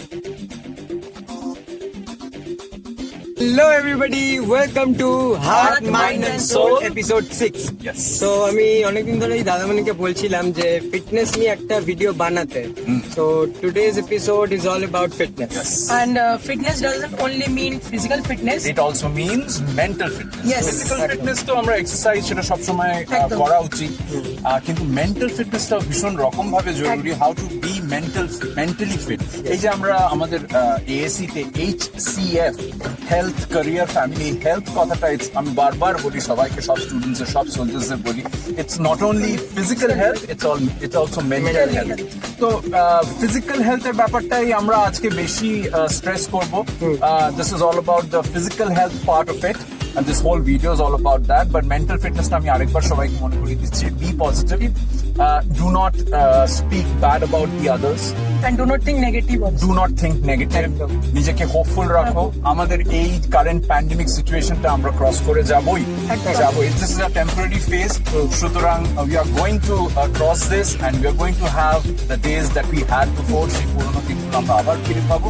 Hello everybody, welcome to Heart, Mind and Soul episode 6. Yes. So আমি অনেকদিন ধরেই দাদামণিকে বলছিলাম যে ফিটনেস নিয়ে একটা ভিডিও বানাতে. So today's episode is all about fitness. And fitness doesn't only mean physical fitness. It also means mental fitness. Yes. Physical fitness তো আমরা এক্সারসাইজ সেটা সবসময় একদম। করা উচিত, কিন্তু মেন্টাল ফিটনেসটাও ভীষণ রকম ভাবে জরুরি। How to be mentally fit. এই যে আমরা আমাদের এএসসি তে HCF health career family health কথাটা আমি বারবার বলি সবাইকে, সব স্টুডেন্টস সব সোলজার্সদের বলি, it's not only physical health, it's also mental health. তো ফিজিক্যাল হেলথের ব্যাপারটাই আমরা আজকে বেশি স্ট্রেস করব। This is all about the physical health part of it, and this whole video is all about that. But mental fitness টা আমি আরেকবার সবাইকে মনে করিয়ে দিচ্ছি, be positive, do not speak bad about the others, And do not think negative also. do not think negative, নিজেকে hopeful রাখো। আমাদের এই কারেন্ট প্যান্ডেমিক সিচুয়েশনটা আমরা ক্রস করে যাবই। This is a temporary phase, সুতরাং we are going to cross this and we are going to have the days that we had before, সেই পুরোনো দিনগুলো আমরা আবার ফিরে পাবো।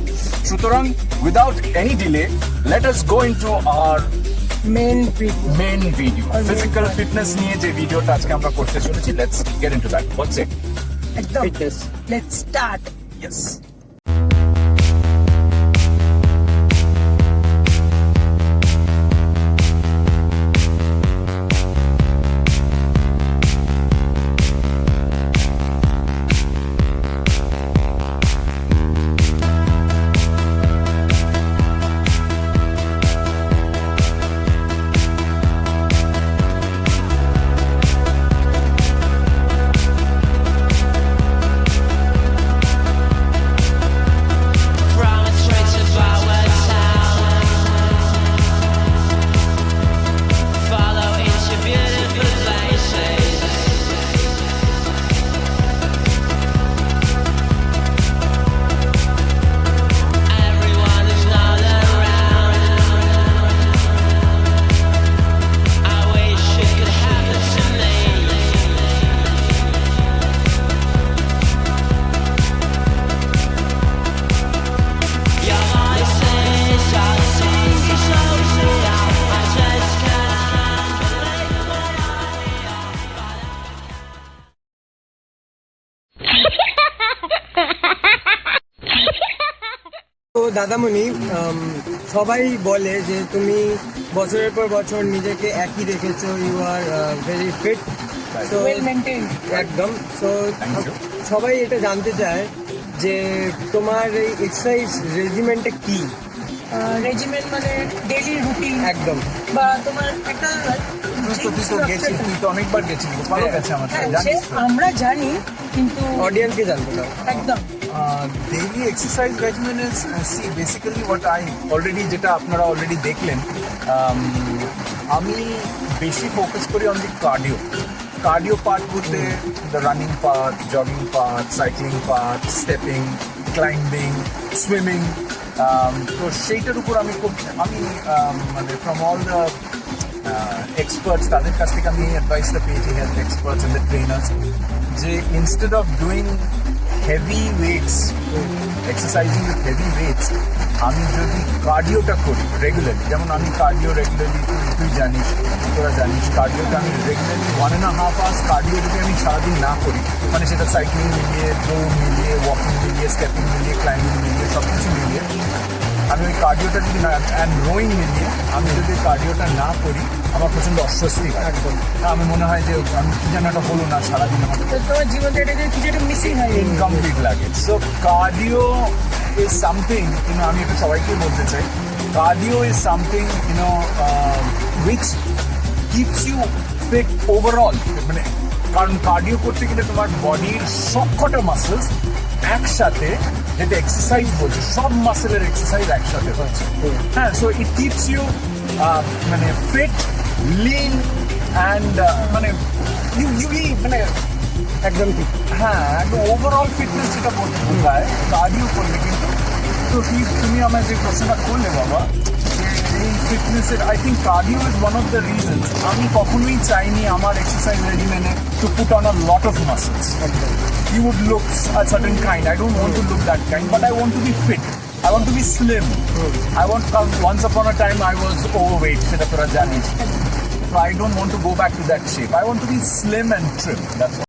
সুতরাং without any delay, let us go into our Main video. Main video, physical fitness নিয়ে যে ভিডিওটা আজকে আমরা করতে চলেছি। Let's get into that. What's it? একদম। Fitness. Let's start. ইয়েস। তো দাদামণি, সবাই বলে যে তুমি বছরের পর বছর নিজেকে একই রেখেছো, ইউ আর ভেরি ফিট। তো Well maintained. একদম। তো Thank you. সবাই এটা জানতে চায় যে তোমার এই এক্সারসাইজ রেজিমেন্টটা কি? Regimen মানে ডেইলি রুটিন একদম। বা তোমার একটা তুই তো গেছিস, তুই তো অনেকবার গেছিস, ভালো গেছে আমার হ্যাঁ, সাথে, সে জানিস তো? আমরা জানি কিন্তু অডিয়েন্সকে জানতে চাও। একদম daily exercise regimen is see basically what I already, যেটা আপনারা অলরেডি দেখলেন। আমি বেশি ফোকাস করি অন দি কার্ডিও পার্ট বলতে the running part, jogging part, cycling part, stepping, climbing, swimming. তো সেইটার উপর আমি মানে ফ্রম অল দ্য এক্সপার্টস, তাদের কাছ থেকে আমি অ্যাডভাইসটা পেয়েছি, health experts and the trainers, যে instead of doing heavy weights, exercising with heavy weights, আমি যদি কার্ডিওটা করি রেগুলারলি, যেমন আমি কার্ডিও রেগুলারলি, তুই জানিস, তোরা জানিস, কার্ডিওটা আমি রেগুলারলি 1.5 hours কার্ডিও যদি আমি সারাদিন না করি, মানে সেটা সাইক্লিং মিলিয়ে, দৌড় মিলিয়ে, ওয়াকিং মিলিয়ে, স্টেপিং মিলিয়ে, ক্লাইম্বিং মিলিয়ে, সব কিছু মিলিয়ে আমি ওই কার্ডিওটা যদি না, অ্যান্ড রোয়িং মিলিয়ে আমি যদি কার্ডিওটা না করি, আমার প্রচণ্ড অস্বস্তি হয়। একদম। আমি মনে হয় যে আমি কি যেন একটা হলো না সারাদিন, আমার তো তোমার জীবন থেকে কিছু একটা মিসিং হয়। ইনকমপ্লিট লাগে। সো কার্ডিও ইজ সামথিং, আমি এটা সবাইকে বলতে চাই, cardio is something which keeps you fit overall. মানে কারণ কার্ডিও করতে গেলে তোমার বডির সবকটা মাসেলস একসাথে, যেটা এক্সারসাইজ বলছে, সব মাসেলের এক্সারসাইজ একসাথে হচ্ছে। হ্যাঁ, সো ইট কিপস ইউ মানে ফিট, লিন অ্যান্ড মানে মানে একদম ঠিক। হ্যাঁ, একদম ওভারঅল ফিটনেস যেটা বলতে বোঝায় কার্ডিও করলে। কিন্তু তো তুমি আমার যে প্রশ্নটা করলে বাবা, এই ফিটনেসের, I think cardio is one of the reasons আমি কখনোই চাইনি আমার এক্সারসাইজ রেজিমেনে to put on a lot of muscles. you would look a certain kind. I don't want to look that kind, but I want to be fit. I want to be slim. I want to come. Once upon a time, I was overweight. So I don't want to go back to that shape. I want to be slim and trim. That's all.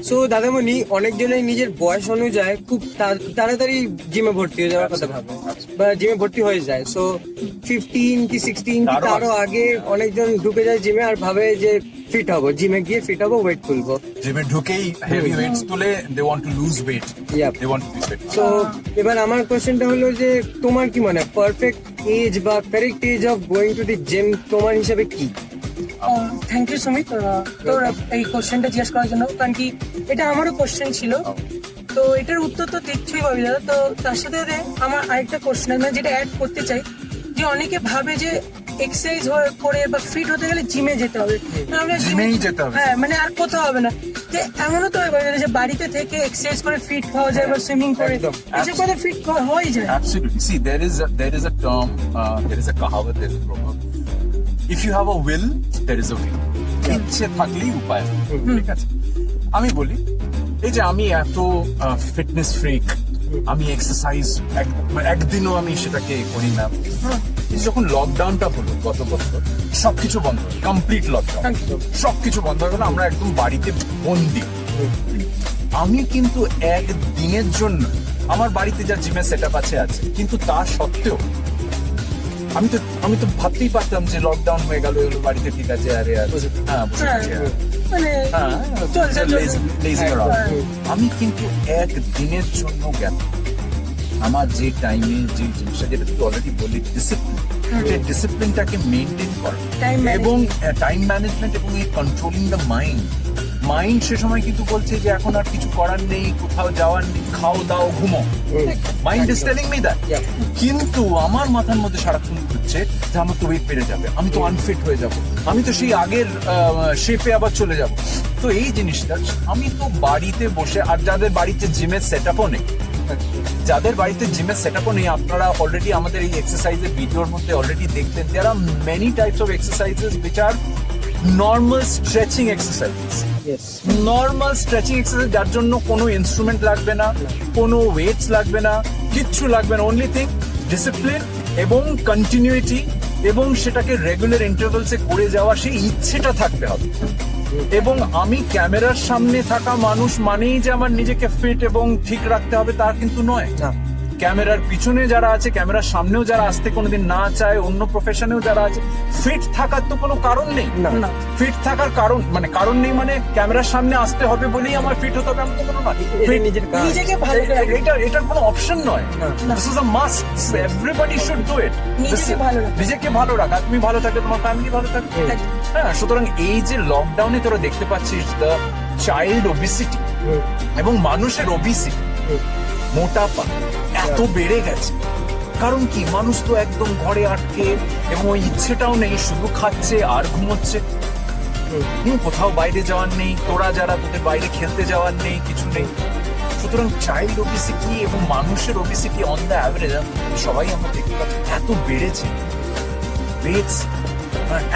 So দাদামণি অনেকজনের নিজের বয়স অনুযায়ী খুব তাড়াতাড়ি জিমে ভর্তি হয়ে যাওয়ার কথা ভাবে, বা জিমে ভর্তি হয়ে যায়, সো 15 কি 16 কি তারও তারও আগে অনেকজন ঢুকে যায় জিমে আর ভাবে যে ফিট হবো, জিমে গিয়ে ফিট হবো, ওয়েট তুলবো। জিমে ঢুকেই হেভি ওয়েটস তুলে they want to lose weight, Yep. They want to be fit. So এবার আমার কোশ্চেনটা হলো যে তোমার কি মনে হয় পারফেক্ট এজ বা correct age of going to the gym তোমার হিসাবে কি? থ্যাংক ইউ সুমিত তোর এই কোশ্চেনটা জিজ্ঞেস করার জন্য, কারণ কি এটা আমারও কোশ্চেন ছিল। তো এটার উত্তর তো দেখছই পাবি দাদা। তো তার সাথে সাথে আমার আরেকটা কোশ্চেন মানে যেটা অ্যাড করতে চাই, যে অনেকে ভাবে যে এক্সারসাইজ করে বা ফিট হতে গেলে জিমে যেতে হবে, আমরা জিমেই যেতে হবে। হ্যাঁ, মানে আর কোথাও হবে না। যে এমনও তো হয় যে বাড়িতে থেকে এক্সারসাইজ করে ফিট হওয়া যায় বা সুইমিং করে একদম। এসব করে ফিট হয়ে যায়। Absolutely. See, there is a term, there is a kahavat, there is a proverb. If you have a will, there is a way. ইচ্ছে থাকলেই উপায় আছে। ঠিক আছে, আমি বলি এই যে আমি এত ফিটনেস ফ্রিক, আমি এক্সারসাইজ একদিনও আমি সেটাকে করি না। এই যে যখন লকডাউনটা হলো গত বছর, সবকিছু বন্ধ, কমপ্লিট লকডাউন, একদম। সবকিছু বন্ধ হয়ে গেল, আমরা একদম বাড়িতে বন্দি। আমি কিন্তু একদিনের জন্য আমার বাড়িতে যা জিমের সেট আপ আছে, কিন্তু তা সত্ত্বেও আমি তো ভাবতেই পারতাম যে লকডাউন হয়ে গেল, বাড়িতে ঠিক আছে, আরে আর হ্যাঁ বসে হ্যাঁ, থাকি, মানে হ্যাঁ, চলছে, lazy around। আমি কিন্তু একদিনের জন্য গেল, আমার যে টাইমে যে জিনিসটা, যেটা তুই অলরেডি বললি ডিসিপ্লিন, যে ডিসিপ্লিনটাকে মেনটেন করা Time management। এবং টাইম ম্যানেজমেন্ট এবং এই কন্ট্রোলিং দ্য মাইন্ড সে সময় কিন্তু বলছে যে এখন আর কিছু করার নেই, কোথাও যাওয়ার নেই, খাও দাও ঘুমো, mind is telling me that. Yeah. কিন্তু আমার মাথার মধ্যে সারাক্ষণ হচ্ছে যে আমার তো ওয়েট বেড়ে যাবে, আমি তো আনফিট হয়ে যাব, আমি তো সেই আগের শেপে আবার চলে যাব। তো এই জিনিসটা আমি তো বাড়িতে বসে, আর যাদের বাড়িতে জিমের সেট আপও নেই, আপনারা অলরেডি আমাদের এই এক্সারসাইজের ভিডিওর মধ্যে অলরেডি দেখতেন, there are many types of exercises which are normal stretching exercises, Yes. Normal stretching exercise, যার জন্য কোনো ইনস্ট্রুমেন্ট লাগবে না, কোনো ওয়েটস লাগবে না, কিচ্ছু লাগবে না, অনলি থিং ডিসিপ্লিন এবং কন্টিনিউইটি, এবং সেটাকে রেগুলার ইন্টারভ্যালসে করে যাওয়া, সেই ইচ্ছেটা থাকতে হবে। এবং আমি ক্যামেরার সামনে থাকা মানুষ মানেই যে আমার নিজেকে ফিট এবং ঠিক রাখতে হবে তা কিন্তু নয়। না। ক্যামেরার পিছনে যারা আছে, ক্যামেরার সামনেও যারা আসতে কোনোদিন না চায়, অন্য প্রফেশনেও যারা আছে, ফিট থাকার তো কোনো কারণ নেই। না। ফিট থাকার কারণ নেই মানে ক্যামেরার সামনে আসতে হবে বলেই আমার ফিট হতে হবে এমন তো কোনো নয়। এটা নিজের কাজ। নিজেকে ভালো রাখা। এটার কোনো অপশন নয়। না। This is a must, everybody should do it. নিজেকে ভালো রাখা। নিজেকে ভালো রাখা, তুমি ভালো থাকলে তোমার ফ্যামিলি ভালো থাকবে। হ্যাঁ, সুতরাং এই যে লকডাউনে তোরা দেখতে পাচ্ছিস দ্য চাইল্ড ওবিসিটি এবং মানুষের ওবিসিটি, মোটাপা এত বেড়ে গেছে। কারণ কি, মানুষ তো একদম ঘরে আটকে, এবং ওই ইচ্ছেটাও নেই, শুধু খাচ্ছে আর ঘুমোচ্ছে। কোথাও বাইরে যাওয়ার নেই, তোরা যারা তোদের বাইরে খেলতে যাওয়ার নেই, কিছু নেই। সুতরাং চাইল্ড ওবিসিটি এবং মানুষের ওবিসিটি অন দ্য অ্যাভারেজ সবাই আমরা দেখতে পাচ্ছি এত বেড়েছে, ওয়েটস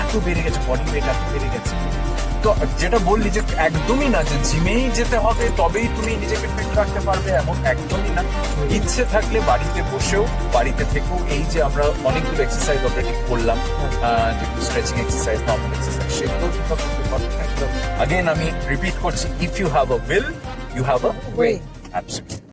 এত বেড়ে গেছে, বডি ওয়েট এত বেড়ে গেছে। তো যেটা বললি যে একদমই না যে জিমেই যেতে হবে তবেই তুমি নিজেকে ফিট রাখতে পারবে, এমন একদমই না। ইচ্ছে থাকলে বাড়িতে বসেও, বাড়িতে থেকেও, এই যে আমরা অনেকগুলো এক্সারসাইজ অলরেডি করলাম, যেগুলো স্ট্রেচিং এক্সারসাইজ, নর্মাল এক্সারসাইজ, সেগুলো করতে পারবে। আগেন আমি রিপিট করছি, if you have a will, you have a way. Absolutely.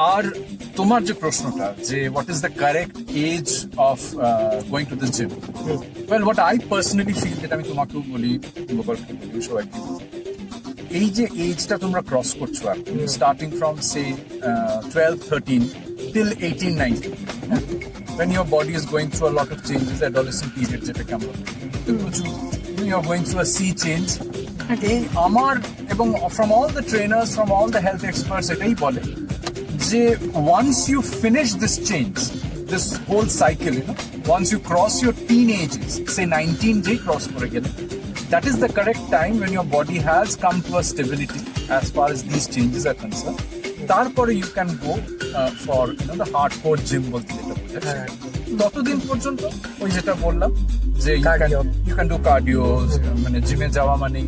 আর তোমার যে প্রশ্নটা যে what is the correct age of going to the gym, well what I personally feel, যেটা আমি তোমাকেও বলি, গোপালকে বলি, সবাইকে বলি, এই যে এজটা তোমরা ক্রস করছো এখন, starting from say 12-13 till 18-19, when your body is going through a lot of changes, adolescent period যেটাকে আমরা বলি, প্রচুর you are going through a sea change. এই আমার এবং from all the trainers, from all the health experts এটাই বলে যে once you finish this change, this whole cycle, you know, once you cross your teenages, say 19 যেই cross করে গেলে, that is the correct time when your body has come to a stability as far as these changes are concerned. তারপরে you can go for, you know, the hardcore gym বলতে যেটা বোঝাচ্ছে, ততদিন পর্যন্ত ওই যেটা বললাম যে you can do cardio, মানে জিমে যাওয়া মানে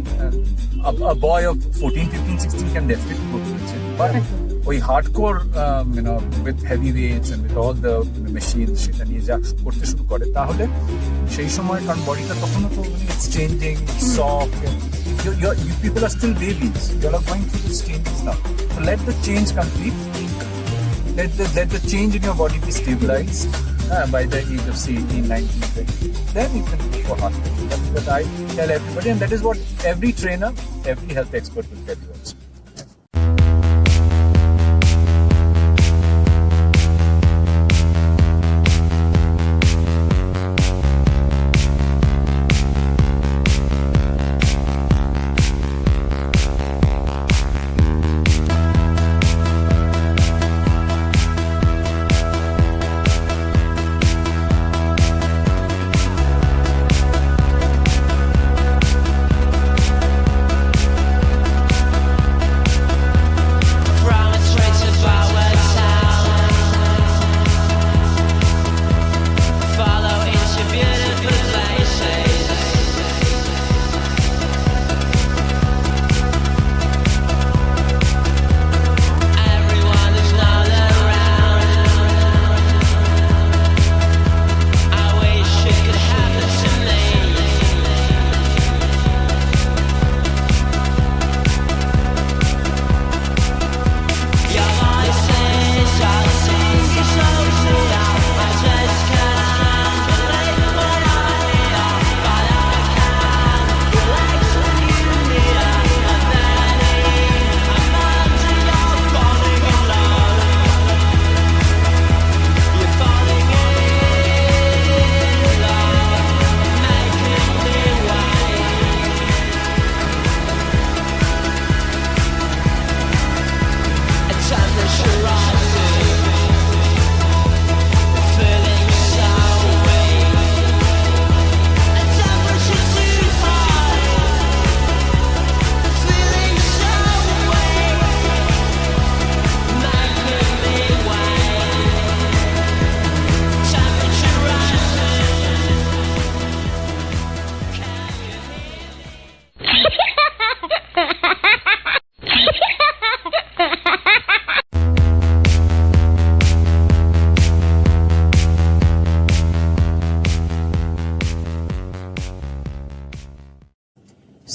a boy of 14-15-16 can definitely go to the gym, but ওই hardcore with heavy weights and with all the machines সেটা নিয়ে যা করতে শুরু করে, তাহলে সেই সময় কারণ বডিটা তখনও তো it's changing, soft, you people are still babies, you are going through these changes now, so let the change complete, let the change in your body be stabilized by the age of say 18-19-20, then you can go for hardcore. That's what I tell everybody, and that is what every trainer, every health expert will tell you also.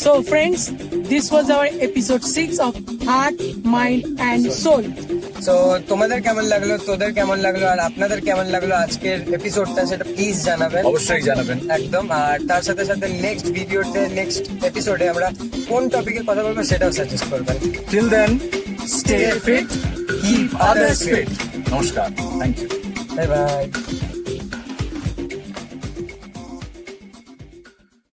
So friends, this was our episode 6 of Heart, Mind and Soul. So তোমাদের কেমন লাগলো, তোদের কেমন লাগলো, আর আপনাদের কেমন লাগলো আজকের এপিসোডটা, সেটা প্লিজ জানাবেন, অবশ্যই জানাবেন একদম। আর তার সাথে সাথে নেক্সট ভিডিওতে, নেক্সট এপিসোডে আমরা কোন টপিকে কথা বলবো সেটাও সাজেস্ট করবেন। till then stay fit, keep others fit. নমস্কার, থ্যাংক ইউ, বাই বাই।